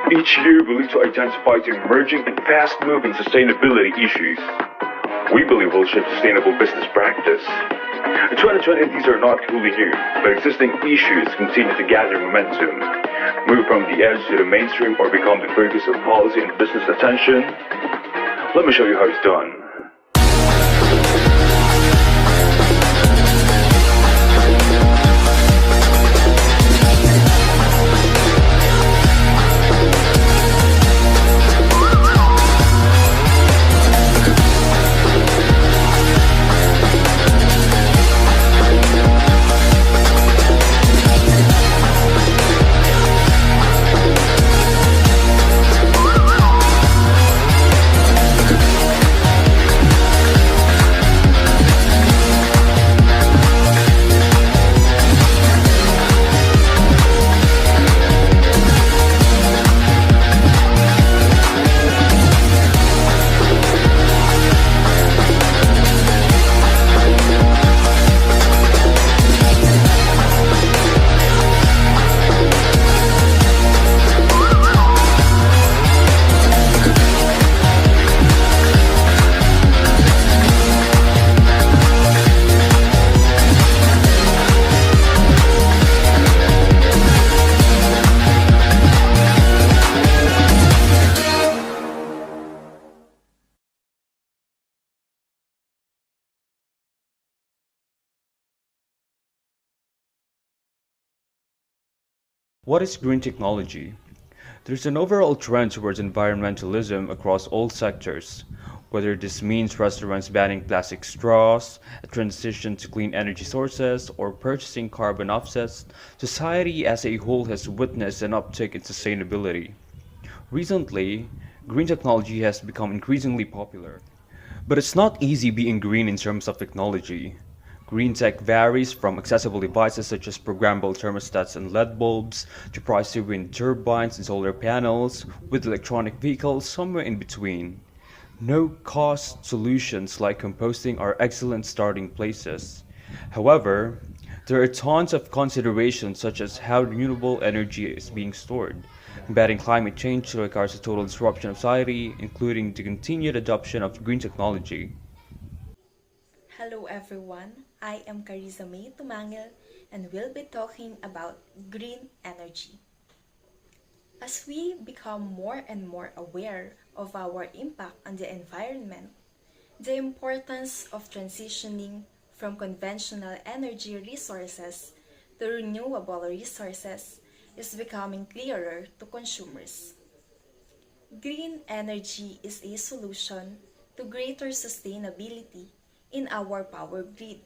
Each year, we look to identify the emerging and fast-moving sustainability issues. We believe will shape sustainable business practice. In 2020, these are not wholly new, but existing issues continue to gather momentum, move from the edge to the mainstream, or become the focus of policy and business attention. Let me show you how it's done. What is green technology? There's an overall trend towards environmentalism across all sectors, whether this means restaurants banning plastic straws, a transition to clean energy sources, or purchasing carbon offsets. Society as a whole has witnessed an uptick in sustainability. Recently, green technology has become increasingly popular. But it's not easy being green in terms of technology. Green tech varies from accessible devices such as programmable thermostats and LED bulbs to pricey wind turbines and solar panels, with electronic vehicles somewhere in between. No-cost solutions like composting are excellent starting places. However, there are tons of considerations such as how renewable energy is being stored. Combating climate change requires a total disruption of society, including the continued adoption of green technology. Hello everyone, I am Carissa May Tumangil and will be talking about green energy. As we become more and more aware of our impact on the environment, the importance of transitioning from conventional energy resources to renewable resources is becoming clearer to consumers. Green energy is a solution to greater sustainability in our power grid,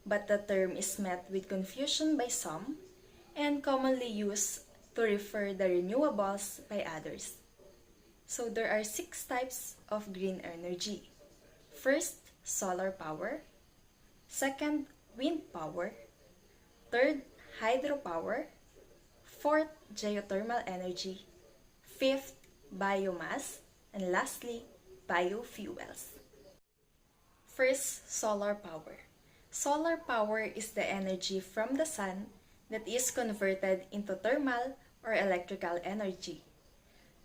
but the term is met with confusion by some and commonly used to refer the renewables by others. So there are 6 types of green energy. First, solar power. Second, wind power. Third, hydropower. Fourth, geothermal energy. Fifth, biomass. And lastly, biofuels. First, solar power. Solar power is the energy from the sun that is converted into thermal or electrical energy.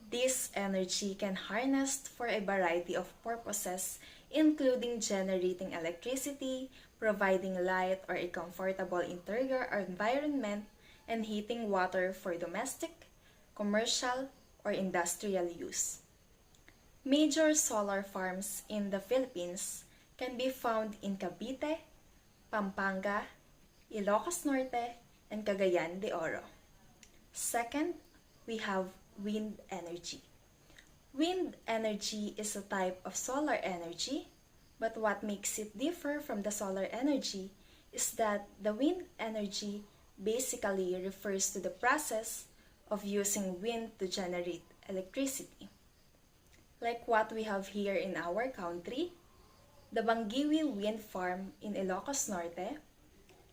This energy can harnessed for a variety of purposes, including generating electricity, providing light or a comfortable interior or environment, and heating water for domestic, commercial, or industrial use. Major solar farms in the Philippines can be found in Cavite, Pampanga, Ilocos Norte, and Cagayan de Oro. Second, we have wind energy. Wind energy is a type of solar energy, but what makes it differ from the solar energy is that the wind energy basically refers to the process of using wind to generate electricity. Like what we have here in our country, the Bangiwi Wind Farm in Ilocos Norte,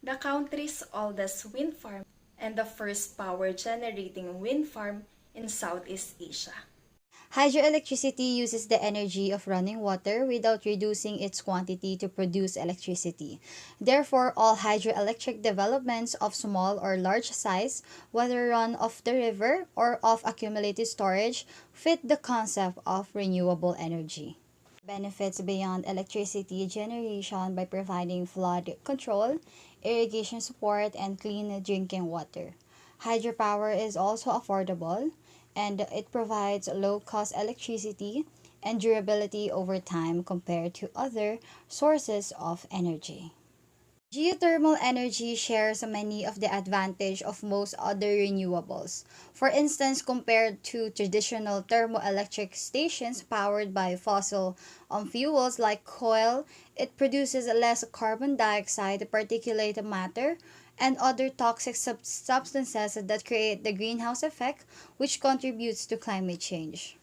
the country's oldest wind farm, and the first power-generating wind farm in Southeast Asia. Hydroelectricity uses the energy of running water without reducing its quantity to produce electricity. Therefore, all hydroelectric developments of small or large size, whether run off the river or off accumulated storage, fit the concept of renewable energy. Benefits beyond electricity generation by providing flood control, irrigation support, and clean drinking water. Hydropower is also affordable and it provides low cost electricity and durability over time compared to other sources of energy. Geothermal energy shares many of the advantage of most other renewables. For instance, compared to traditional thermoelectric stations powered by fossil fuels like coal, it produces less carbon dioxide, particulate matter, and other toxic substances that create the greenhouse effect, which contributes to climate change.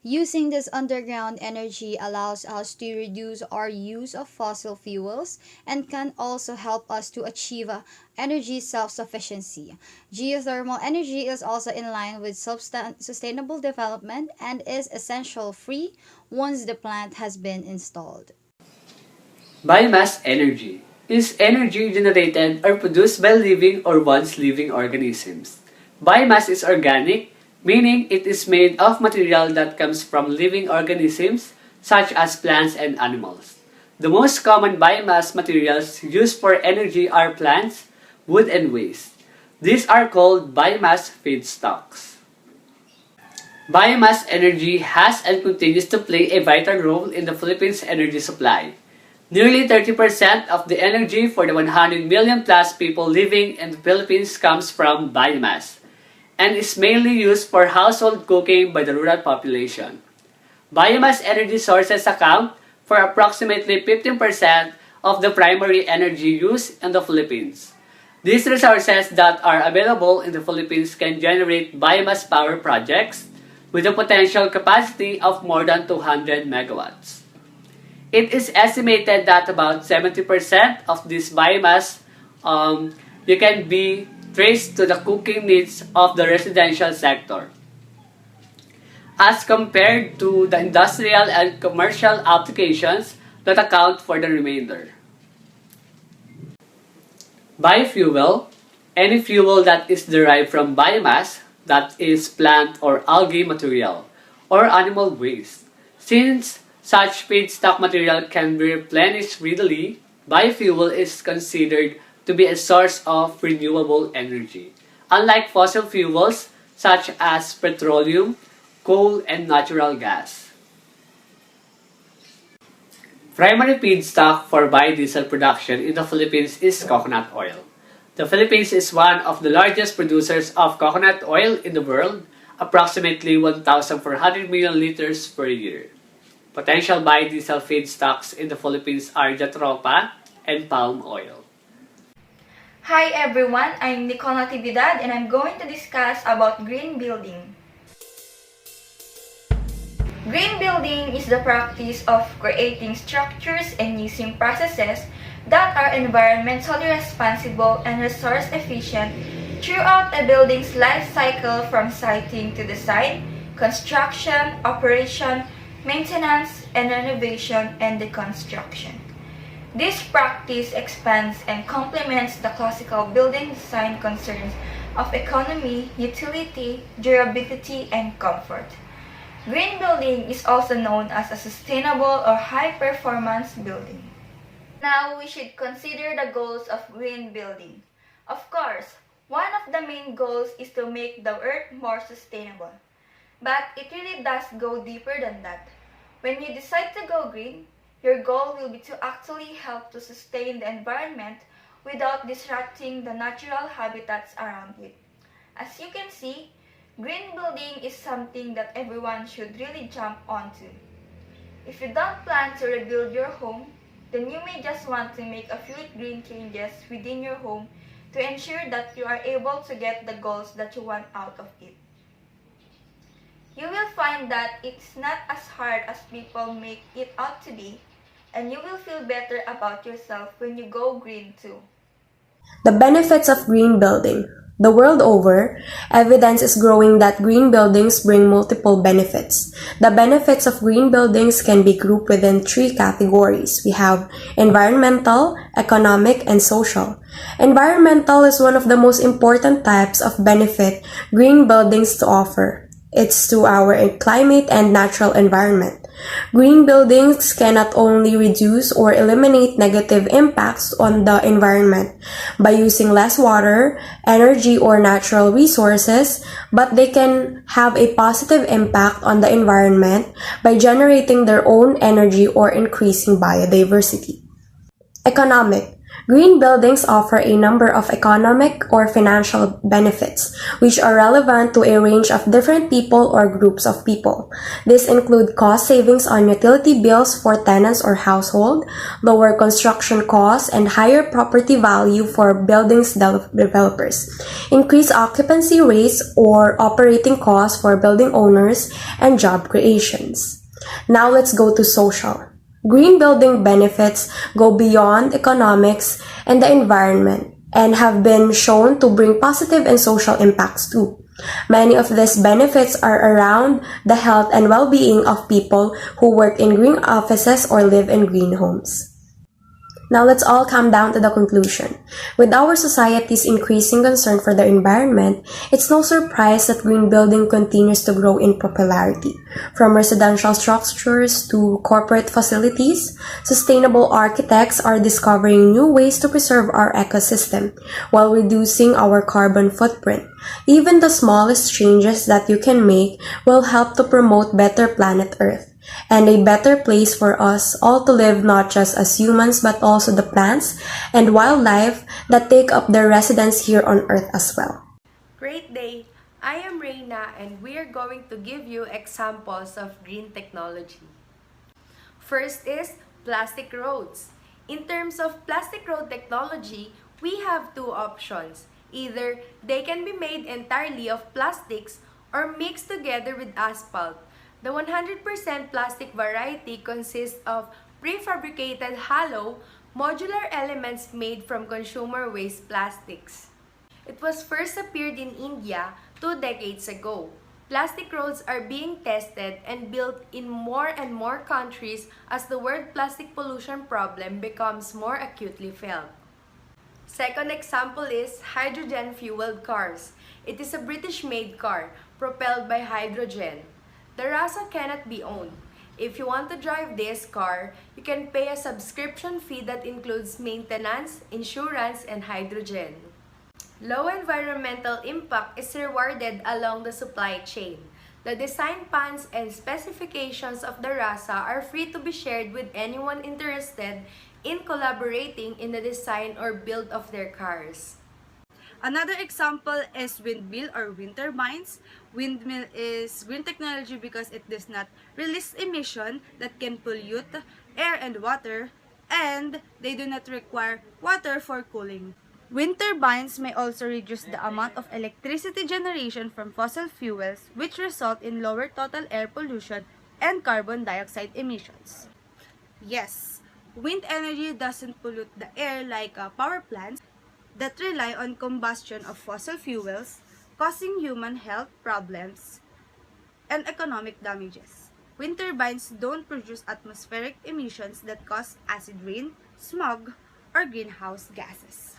Using this underground energy allows us to reduce our use of fossil fuels and can also help us to achieve energy self-sufficiency. Geothermal energy is also in line with sustainable development and is essential free once the plant has been installed. Biomass energy is energy generated or produced by living or once living organisms. Biomass is organic, meaning it is made of material that comes from living organisms such as plants and animals. The most common biomass materials used for energy are plants, wood, and waste. These are called biomass feedstocks. Biomass energy has and continues to play a vital role in the Philippines' energy supply. Nearly 30% of the energy for the 100 million plus people living in the Philippines comes from biomass and is mainly used for household cooking by the rural population. Biomass energy sources account for approximately 15% of the primary energy used in the Philippines. These resources that are available in the Philippines can generate biomass power projects with a potential capacity of more than 200 megawatts. It is estimated that about 70% of this biomass can be traced to the cooking needs of the residential sector, as compared to the industrial and commercial applications that account for the remainder. Biofuel, any fuel that is derived from biomass, that is plant or algae material, or animal waste. Since such feedstock material can be replenished readily, biofuel is considered to be a source of renewable energy, unlike fossil fuels such as petroleum, coal, and natural gas. Primary feedstock for biodiesel production in the Philippines is coconut oil. The Philippines is one of the largest producers of coconut oil in the world, approximately 1,400 million liters per year. Potential biodiesel feedstocks in the Philippines are jatropha and palm oil. Hi everyone, I'm Nicole Natividad and I'm going to discuss about green building. Green building is the practice of creating structures and using processes that are environmentally responsible and resource efficient throughout a building's life cycle, from siting to design, construction, operation, maintenance, and renovation and deconstruction. This practice expands and complements the classical building design concerns of economy, utility, durability, and comfort. Green building is also known as a sustainable or high-performance building. Now we should consider the goals of green building. Of course, one of the main goals is to make the earth more sustainable. But it really does go deeper than that. When you decide to go green, your goal will be to actually help to sustain the environment without disrupting the natural habitats around it. As you can see, green building is something that everyone should really jump onto. If you don't plan to rebuild your home, then you may just want to make a few green changes within your home to ensure that you are able to get the goals that you want out of it. You will find that it's not as hard as people make it out to be, and you will feel better about yourself when you go green too. The benefits of green building. The world over, evidence is growing that green buildings bring multiple benefits. The benefits of green buildings can be grouped within three categories. We have environmental, economic, and social. Environmental is one of the most important types of benefit green buildings to offer. It's to our climate and natural environment. Green buildings can not only reduce or eliminate negative impacts on the environment by using less water, energy, or natural resources, but they can have a positive impact on the environment by generating their own energy or increasing biodiversity. Economic. Green buildings offer a number of economic or financial benefits, which are relevant to a range of different people or groups of people. These include cost savings on utility bills for tenants or household, lower construction costs, and higher property value for buildings developers, increased occupancy rates or operating costs for building owners, and job creations. Now let's go to social. Green building benefits go beyond economics and the environment and have been shown to bring positive and social impacts too. Many of these benefits are around the health and well-being of people who work in green offices or live in green homes. Now let's all come down to the conclusion. With our society's increasing concern for the environment, it's no surprise that green building continues to grow in popularity. From residential structures to corporate facilities, sustainable architects are discovering new ways to preserve our ecosystem while reducing our carbon footprint. Even the smallest changes that you can make will help to promote better planet Earth and a better place for us all to live, not just as humans but also the plants and wildlife that take up their residence here on Earth as well. Great day! I am Reina and we are going to give you examples of green technology. First is plastic roads. In terms of plastic road technology, we have two options. Either they can be made entirely of plastics or mixed together with asphalt. The 100% plastic variety consists of prefabricated hollow, modular elements made from consumer waste plastics. It was first appeared in India 2 decades ago. Plastic roads are being tested and built in more and more countries as the world plastic pollution problem becomes more acutely felt. Second example is hydrogen-fueled cars. It is a British-made car propelled by hydrogen. The Rasa cannot be owned. If you want to drive this car, you can pay a subscription fee that includes maintenance, insurance, and hydrogen. Low environmental impact is rewarded along the supply chain. The design plans and specifications of the Rasa are free to be shared with anyone interested in collaborating in the design or build of their cars. Another example is windmill or wind turbines. Windmill is green technology because it does not release emission that can pollute air and water, and they do not require water for cooling. Wind turbines may also reduce the amount of electricity generation from fossil fuels, which result in lower total air pollution and carbon dioxide emissions. Yes, wind energy doesn't pollute the air like power plants that rely on combustion of fossil fuels, causing human health problems and economic damages. Wind turbines don't produce atmospheric emissions that cause acid rain, smog, or greenhouse gases.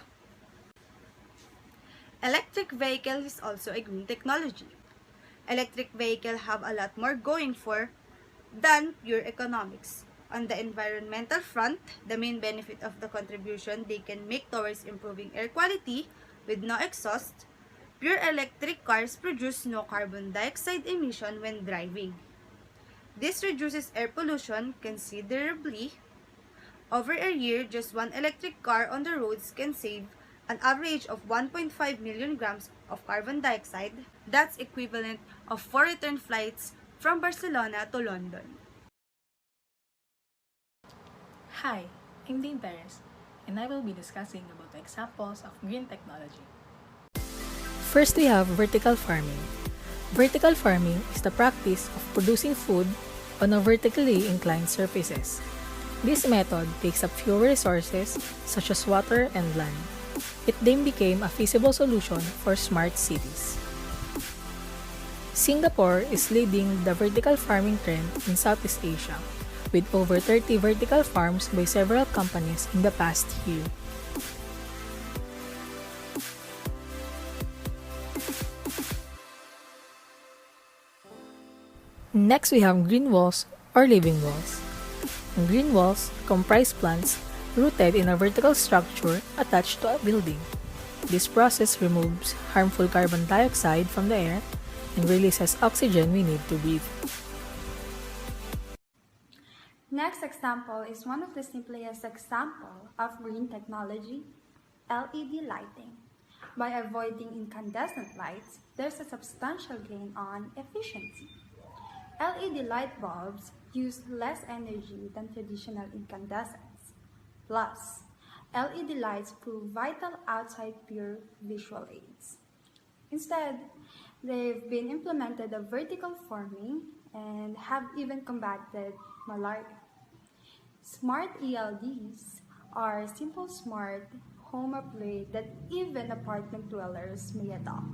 Electric vehicle is also a green technology. Electric vehicles have a lot more going for than pure economics. On the environmental front, the main benefit of the contribution they can make towards improving air quality with no exhaust, pure electric cars produce no carbon dioxide emission when driving. This reduces air pollution considerably. Over a year, just one electric car on the roads can save an average of 1.5 million grams of carbon dioxide. That's equivalent of 4 return flights from Barcelona to London. Hi, I'm Dean Perez, and I will be discussing about the examples of green technology. First, we have vertical farming. Vertical farming is the practice of producing food on a vertically inclined surfaces. This method takes up fewer resources such as water and land. It then became a feasible solution for smart cities. Singapore is leading the vertical farming trend in Southeast Asia, with over 30 vertical farms by several companies in the past year. Next, we have green walls or living walls. Green walls comprise plants rooted in a vertical structure attached to a building. This process removes harmful carbon dioxide from the air and releases oxygen we need to breathe. Next example is one of the simplest example of green technology, LED lighting. By avoiding incandescent lights, there's a substantial gain on efficiency. LED light bulbs use less energy than traditional incandescents. Plus, LED lights prove vital outside pure visual aids. Instead, they've been implemented a vertical farming and have even combated malaria. Smart ELDs are simple smart home upgrade that even apartment dwellers may adopt.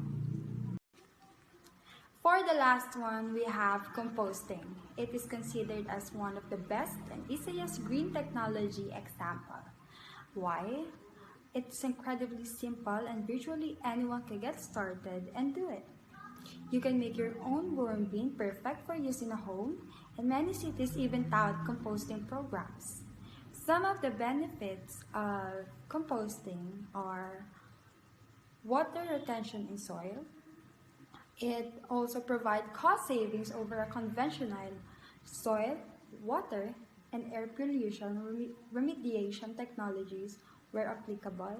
For the last one, we have composting. It is considered as one of the best and easiest green technology example. Why? It's incredibly simple and virtually anyone can get started and do it. You can make your own worm bin perfect for use in a home, and many cities even tout composting programs. Some of the benefits of composting are water retention in soil. It also provides cost savings over a conventional soil, water, and air pollution remediation technologies where applicable.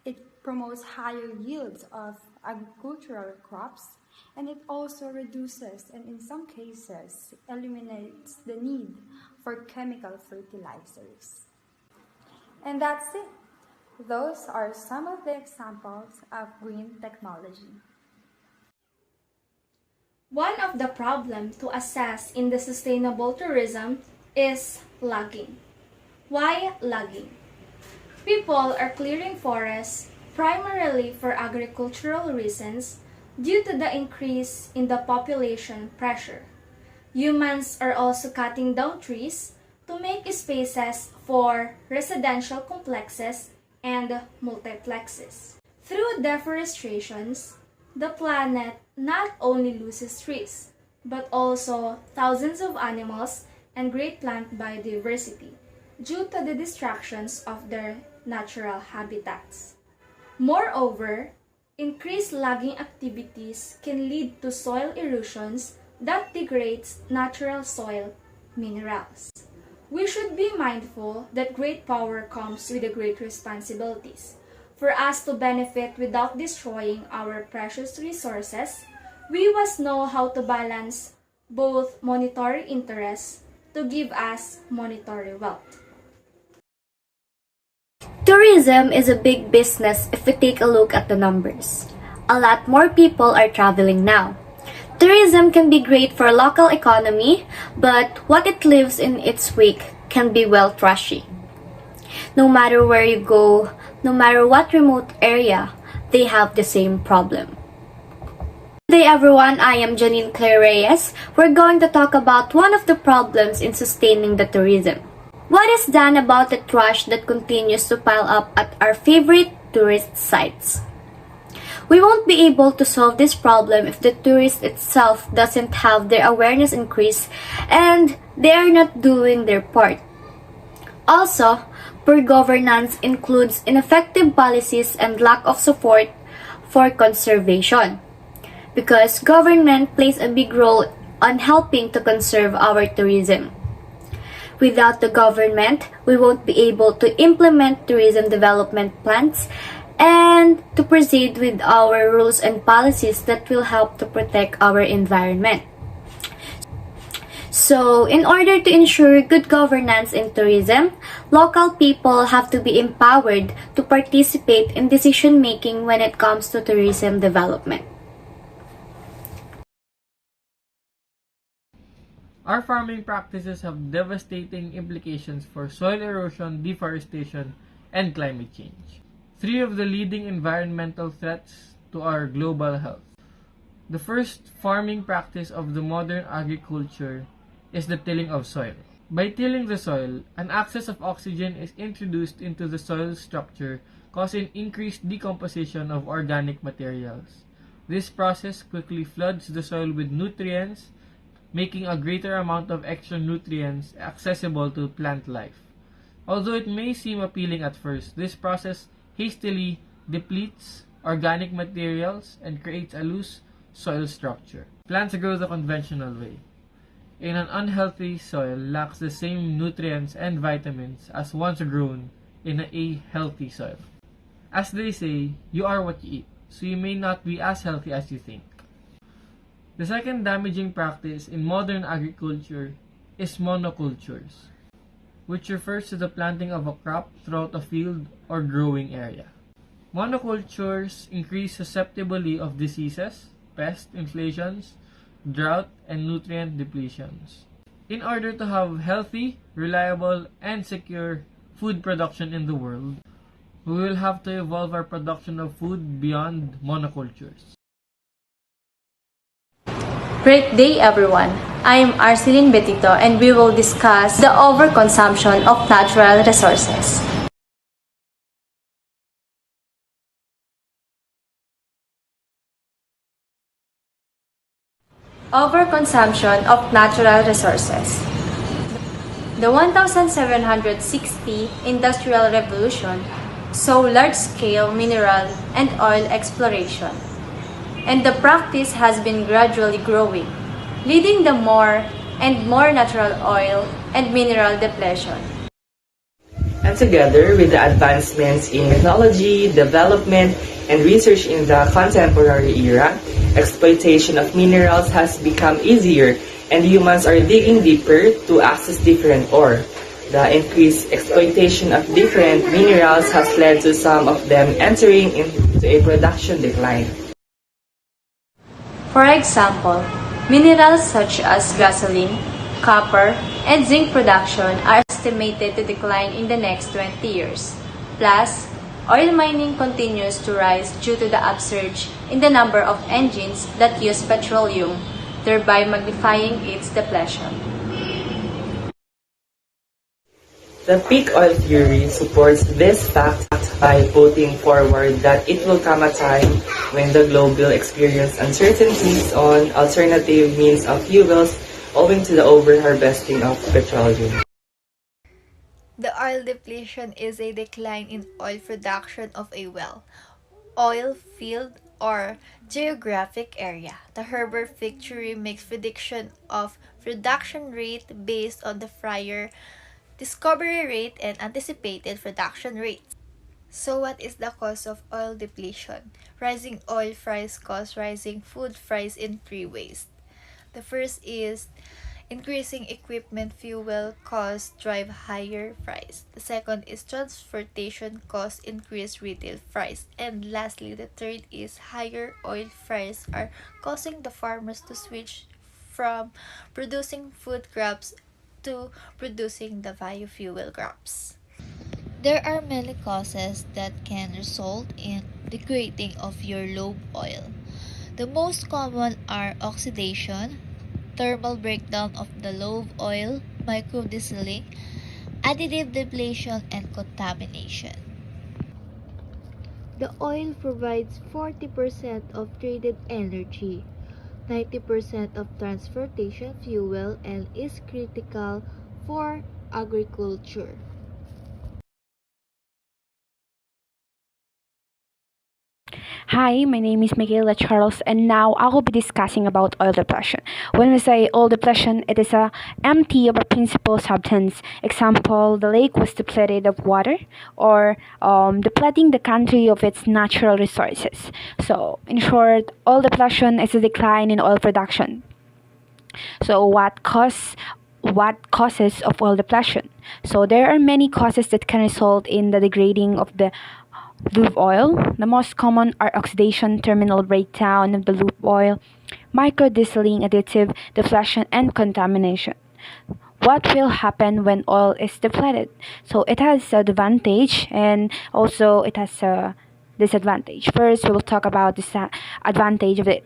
It promotes higher yields of agricultural crops, and it also reduces and in some cases eliminates the need for chemical fertilizers. And that's it. Those are some of the examples of green technology. One of the problems to assess in the sustainable tourism is logging. Why logging? People are clearing forests primarily for agricultural reasons due to the increase in the population pressure. Humans are also cutting down trees to make spaces for residential complexes and multiplexes. Through deforestation, the planet not only loses trees, but also thousands of animals and great plant biodiversity due to the destructions of their natural habitats. Moreover, increased logging activities can lead to soil erosions that degrades natural soil minerals. We should be mindful that great power comes with great responsibilities. For us to benefit without destroying our precious resources, we must know how to balance both monetary interests to give us monetary wealth. Tourism is a big business if we take a look at the numbers. A lot more people are traveling now. Tourism can be great for local economy, but what it leaves in its wake can be well trashy. No matter where you go, no matter what remote area, they have the same problem. Good day everyone, I am Janine Claire Reyes. We're going to talk about one of the problems in sustaining the tourism. What is done about the trash that continues to pile up at our favorite tourist sites? We won't be able to solve this problem if the tourist itself doesn't have their awareness increased and they are not doing their part. Also, poor governance includes ineffective policies and lack of support for conservation, because government plays a big role on helping to conserve our tourism. Without the government, we won't be able to implement tourism development plans and to proceed with our rules and policies that will help to protect our environment. So, in order to ensure good governance in tourism, local people have to be empowered to participate in decision making when it comes to tourism development. Our farming practices have devastating implications for soil erosion, deforestation, and climate change. three of the leading environmental threats to our global health. The first farming practice of the modern agriculture is the tilling of soil. By tilling the soil, an excess of oxygen is introduced into the soil structure, causing increased decomposition of organic materials. This process quickly floods the soil with nutrients, making a greater amount of extra nutrients accessible to plant life. Although it may seem appealing at first, this process hastily depletes organic materials and creates a loose soil structure. Plants grow the conventional way. In an unhealthy soil lacks the same nutrients and vitamins as once grown in a healthy soil. As they say, you are what you eat, so you may not be as healthy as you think. The second damaging practice in modern agriculture is monocultures, which refers to the planting of a crop throughout a field or growing area. Monocultures increase susceptibility of diseases, pest infestations, drought, and nutrient depletions. In order to have healthy, reliable, and secure food production in the world, we will have to evolve our production of food beyond monocultures. Great day everyone! I am Arceline Betito and we will discuss the overconsumption of natural resources. Overconsumption of natural resources. The 1760 Industrial Revolution saw large-scale mineral and oil exploration, and the practice has been gradually growing, leading to more and more natural oil and mineral depletion. And together with the advancements in technology, development, and research in the contemporary era, exploitation of minerals has become easier and humans are digging deeper to access different ore. The increased exploitation of different minerals has led to some of them entering into a production decline. For example, minerals such as gasoline, copper, and zinc production are estimated to decline in the next 20 years. Plus, oil mining continues to rise due to the upsurge in the number of engines that use petroleum, thereby magnifying its depletion. The peak oil theory supports this fact by putting forward that it will come a time when the globe will experience uncertainties on alternative means of fuels owing to the over-harvesting of petroleum. The oil depletion is a decline in oil production of a well, oil field, or geographic area. The Herbert Fick theory makes prediction of production rate based on the prior discovery rate and anticipated production rates. So what is the cause of oil depletion? Rising oil price cause rising food price in three ways. The first is increasing equipment fuel costs drive higher price. The second is transportation costs increase retail price. And lastly, the third is higher oil price are causing the farmers to switch from producing food crops to producing the biofuel crops. There are many causes that can result in degrading of your lobe oil. The most common are oxidation, thermal breakdown of the lobe oil, microdistilling, additive depletion, and contamination. The oil provides 40% of traded energy, 90% of transportation fuel, and is critical for agriculture. Hi, my name is Michaela Charles and now I will be discussing about oil depletion. When we say oil depletion, it is a empty of a principal substance. Example, the lake was depleted of water or depleting the country of its natural resources. So, in short, oil depletion is a decline in oil production. So, what causes of oil depletion? So, there are many causes that can result in the degrading of the lube oil. The most common are oxidation, terminal breakdown of the lube oil, microdistilling, additive depletion, and contamination. what will happen when oil is depleted. So it has advantage and also it has a disadvantage. First, we will talk about the advantage of it.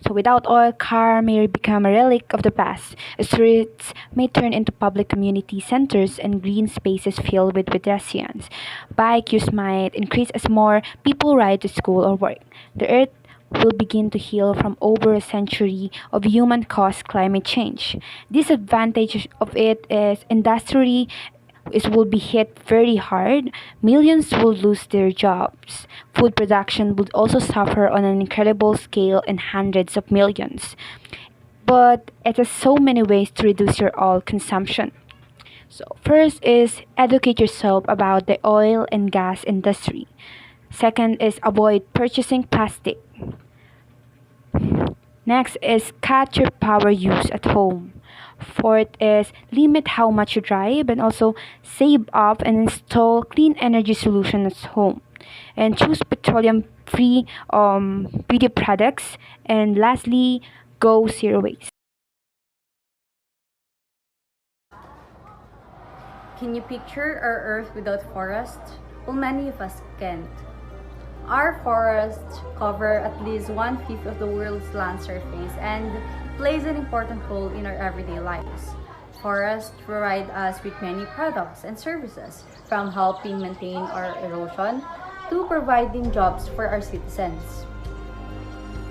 So without oil, car may become a relic of the past. Streets may turn into public community centers and green spaces filled with pedestrians. Bike use might increase as more people ride to school or work. The earth will begin to heal from over a century of human-caused climate change. Disadvantage of it is industry will be hit very hard. Millions will lose their jobs. Food production would also suffer on an incredible scale in hundreds of millions. But it has so many ways to reduce your oil consumption. So first is educate yourself about the oil and gas industry. Second is avoid purchasing plastic. Next is cut your power use at home. Fourth is limit how much you drive and also save up and install clean energy solutions at home. And choose petroleum free beauty products. And lastly, go zero waste. Can you picture our Earth without forests? Well, many of us can't. Our forests cover at least 1/5 of the world's land surface and plays an important role in our everyday lives. Forests provide us with many products and services, from helping maintain our erosion to providing jobs for our citizens.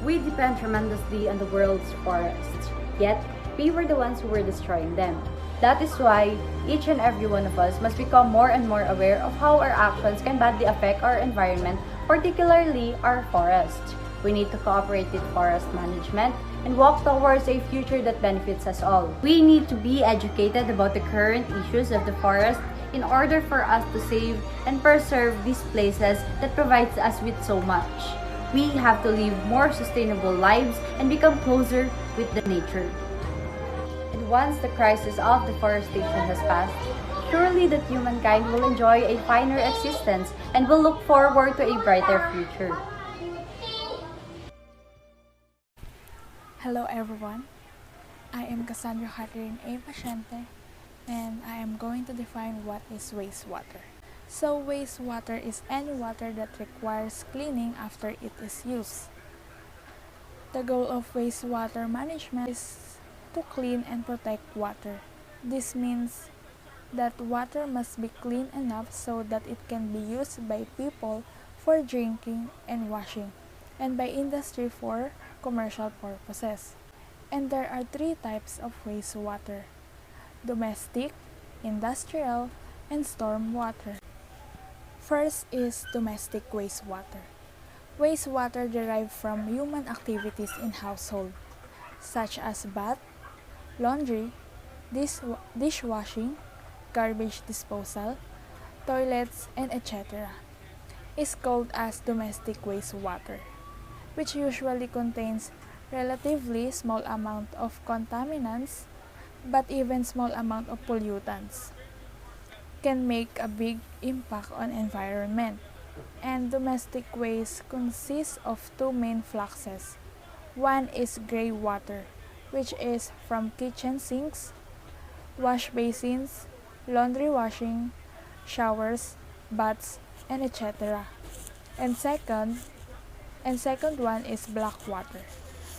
We depend tremendously on the world's forests, yet we were the ones who were destroying them. That is why each and every one of us must become more and more aware of how our actions can badly affect our environment, particularly our forests. We need to cooperate with forest management and walk towards a future that benefits us all. We need to be educated about the current issues of the forest in order for us to save and preserve these places that provides us with so much. We have to live more sustainable lives and become closer with the nature. And once the crisis of deforestation has passed, surely that humankind will enjoy a finer existence and will look forward to a brighter future. Hello everyone, I am Cassandra Catherine A. Paciente, and I am going to define what is wastewater. So wastewater is any water that requires cleaning after it is used. The goal of wastewater management is to clean and protect water. This means that water must be clean enough so that it can be used by people for drinking and washing, and by industry for commercial purposes. And there are 3 types of wastewater: domestic, industrial, and storm water. First is domestic wastewater. Wastewater derived from human activities in household, such as bath, laundry, dishwashing, garbage disposal, toilets, and etc. is called as domestic wastewater, which usually contains relatively small amount of contaminants, but even small amount of pollutants can make a big impact on environment. And domestic waste consists of 2 main fluxes. One is gray water, which is from kitchen sinks, wash basins, laundry washing, showers, baths, and etc. And second one is black water,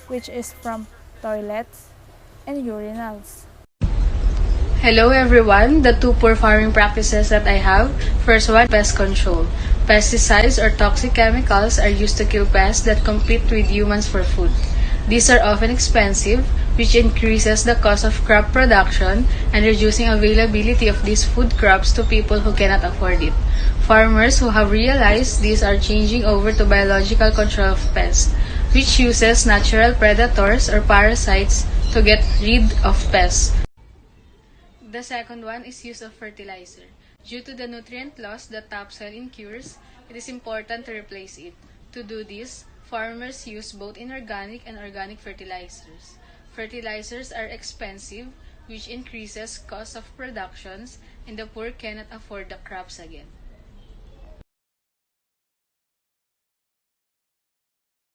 which is from toilets and urinals. Hello everyone, the 2 poor farming practices that I have. First one, pest control. Pesticides or toxic chemicals are used to kill pests that compete with humans for food. These are often expensive, which increases the cost of crop production and reducing availability of these food crops to people who cannot afford it. Farmers who have realized this are changing over to biological control of pests, which uses natural predators or parasites to get rid of pests. The second one is use of fertilizer. Due to the nutrient loss that topsoil incurs, it is important to replace it. To do this, farmers use both inorganic and organic fertilizers. Fertilizers are expensive, which increases cost of productions, and the poor cannot afford the crops again.